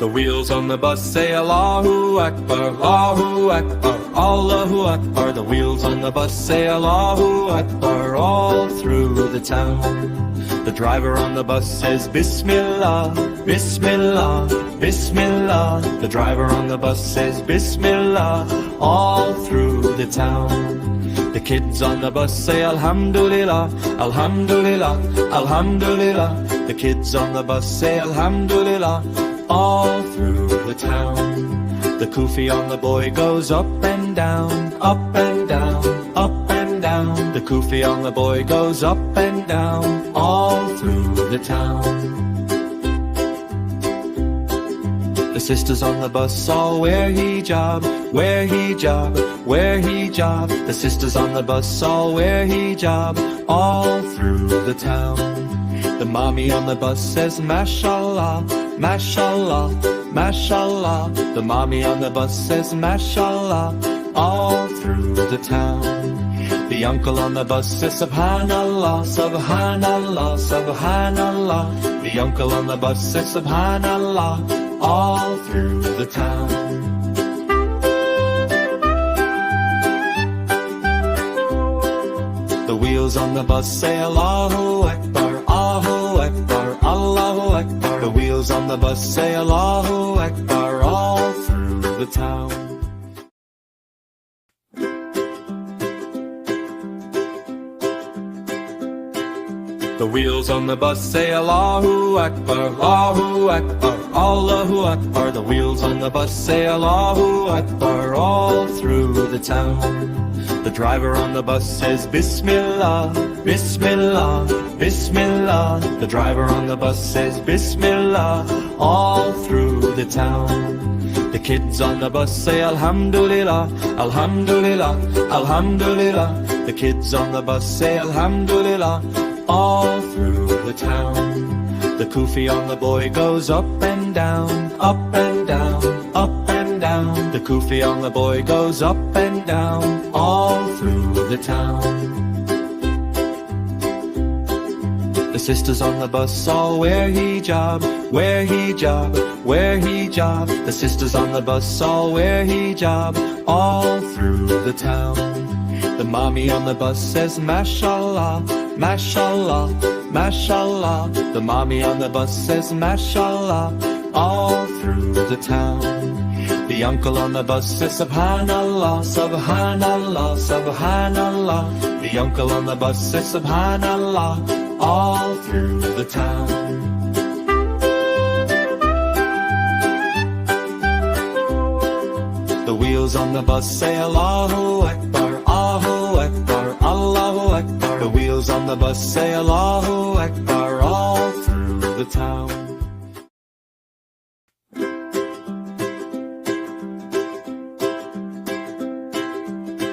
The wheels on the bus say Allahu Akbar, Allahu Akbar, Allahu Akbar. The wheels on the bus say Allahu Akbar all through the town. The driver on the bus says Bismillah, Bismillah, Bismillah. The driver on the bus says Bismillah all through the town. The kids on the bus say Alhamdulillah, Alhamdulillah, Alhamdulillah. The kids on the bus say Alhamdulillah all through the town. The kufi on the boy goes up and down, up and down, up and down. The kufi on the boy goes up and down all through the town. The sisters on the bus all wear hijab, wear hijab, wear hijab. The sisters on the bus all wear hijab all through the town. The mommy on the bus says Mashallah, Mashallah, Mashallah. The mommy on the bus says Mashallah all through the town. The uncle on the bus says Subhanallah, Subhanallah, Subhanallah. The uncle on the bus says Subhanallah all through the town. The wheels on the bus say Allahu Akbar, Allahu Akbar, Allahu Akbar. The wheels on the bus say Allahu Akbar all through the town. The wheels on the bus say Allahu Akbar, Allahu Akbar, Allahu Akbar. The wheels on the bus say Allahu Akbar all through the town. The driver on the bus says Bismillah, Bismillah, Bismillah. The driver on the bus says Bismillah all through the town. The kids on the bus say Alhamdulillah, Alhamdulillah, Alhamdulillah. The kids on the bus say Alhamdulillah all through the town. The kufi on the boy goes up and down, up and down, up and down. The kufi on the boy goes up and down all through the town. The sisters on the bus all wear hijab, wear hijab, wear hijab. The sisters on the bus all wear hijab all through the town. The mommy on the bus says Mashallah, Mashallah, Mashallah. The mommy on the bus says Mashallah all through the town. The uncle on the bus says Subhanallah, Subhanallah, Subhanallah. The uncle on the bus says Subhanallah all through the town. The wheels on the bus say Allahu Akbar, Allahu Akbar, Allahu Akbar. The wheels on the bus say Allahu Akbar all through the town.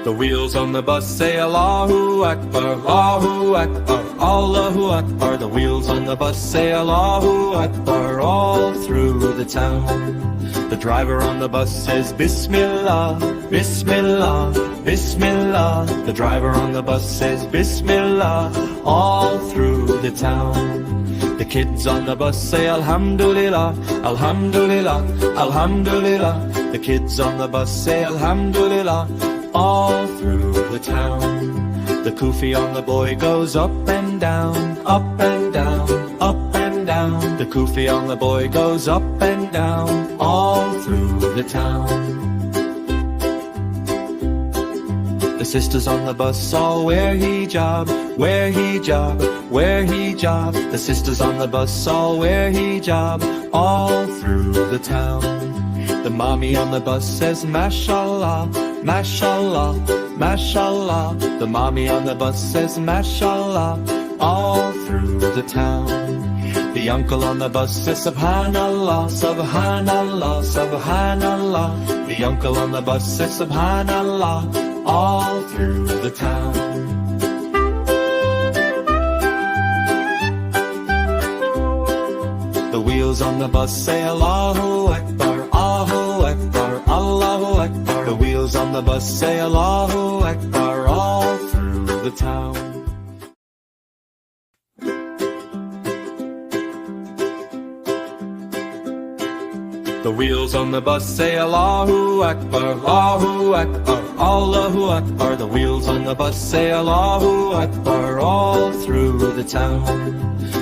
The wheels on the bus say Allahu Akbar, Allahu Akbar, Allahu Akbar. The wheels on the bus say Allahu Akbar all through the town. The driver on the bus says Bismillah, Bismillah, Bismillah. The driver on the bus says Bismillah all through the town. The kids on the bus say Alhamdulillah, Alhamdulillah, Alhamdulillah. The kids on the bus say Alhamdulillah all through the town. The kufi on the boy goes up and down, up and down, up and down. The kufi on the boy goes up and down all through the town. The sisters on the bus all wear hijab, wear hijab, wear hijab. The sisters on the bus all wear hijab all through the town. The mommy on the bus says Mashallah, Mashallah, Mashallah. The mommy on the bus says Mashallah all through the town. The uncle on the bus says Subhanallah, Subhanallah, Subhanallah. The uncle on the bus says Subhanallah all through the town. The wheels on the bus say Allahu Akbar, Allahu Akbar, Allahu Akbar. The wheels on the bus say Allahu Akbar all through the town. The wheels on the bus say Allahu Akbar, Allahu Akbar, Allahu Akbar. The wheels on the bus say Allahu Akbar all through the town.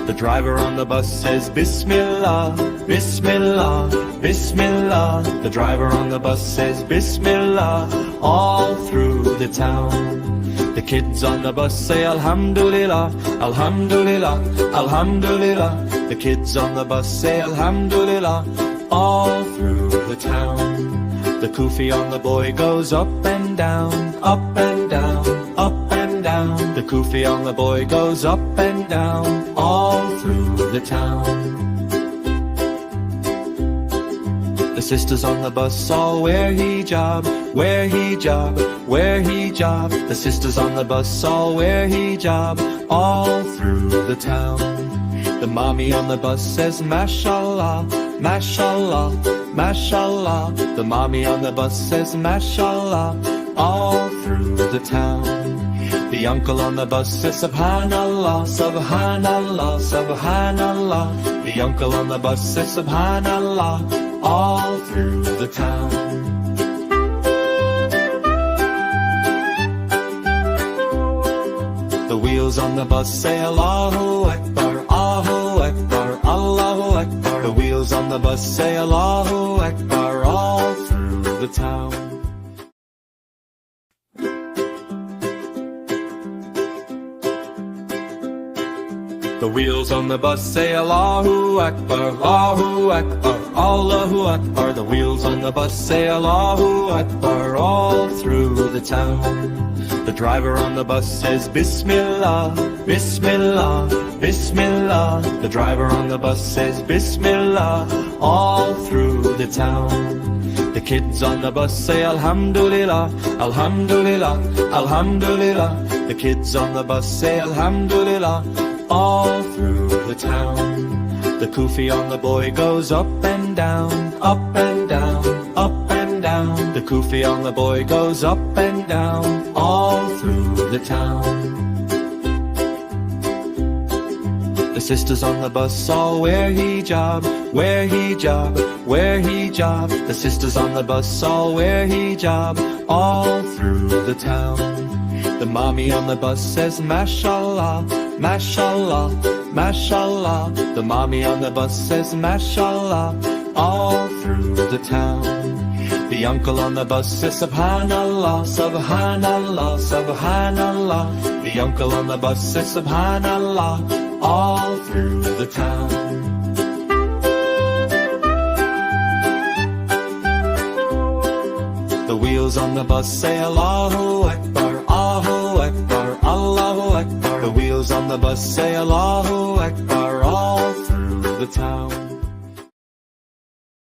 The driver on the bus says Bismillah, Bismillah, Bismillah. The driver on the bus says Bismillah all through the town. The kids on the bus say Alhamdulillah, Alhamdulillah, Alhamdulillah. The kids on the bus say Alhamdulillah all through the town. The kufi on the boy goes up and down, up and down, up and down. The kufi on the boy goes up and down all through the town. The sisters on the bus all wear hijab, wear hijab, wear hijab. The sisters on the bus all wear hijab all through the town. The mommy on the bus says Mashallah, Mashallah, Mashallah. The mommy on the bus says Mashallah all through the town. The uncle on the bus says Subhanallah, Subhanallah, Subhanallah. The uncle on the bus says Subhanallah all through the town. The wheels on the bus say Allahu Akbar, Allahu Akbar, Allahu Akbar. The wheels on the bus say Allahu Akbar all through the town. The wheels on the bus say Allahu Akbar, Allahu Akbar, Allahu Akbar. The wheels on the bus say Allahu Akbar all through the town. The driver on the bus says Bismillah, Bismillah, Bismillah. The driver on the bus says Bismillah all through the town. The kids on the bus say Alhamdulillah, Alhamdulillah, Alhamdulillah. The kids on the bus say Alhamdulillah all through the town. The kufi on the boy goes up and down, up and down, up and down. The kufi on the boy goes up and down all through the town. The sisters on the bus all wear hijab, wear hijab, wear hijab. The sisters on the bus all wear hijab all through the town. The mommy on the bus says Mashallah, Mashallah, Mashallah. The mommy on the bus says Mashallah all through the town. The uncle on the bus says Subhanallah, Subhanallah, Subhanallah. The uncle on the bus says Subhanallah all through the town. The wheels on the bus say Allahu Akbar, Allahu Akbar, Allahu Akbar. The wheels on the bus say Allahu Akbar all through the town.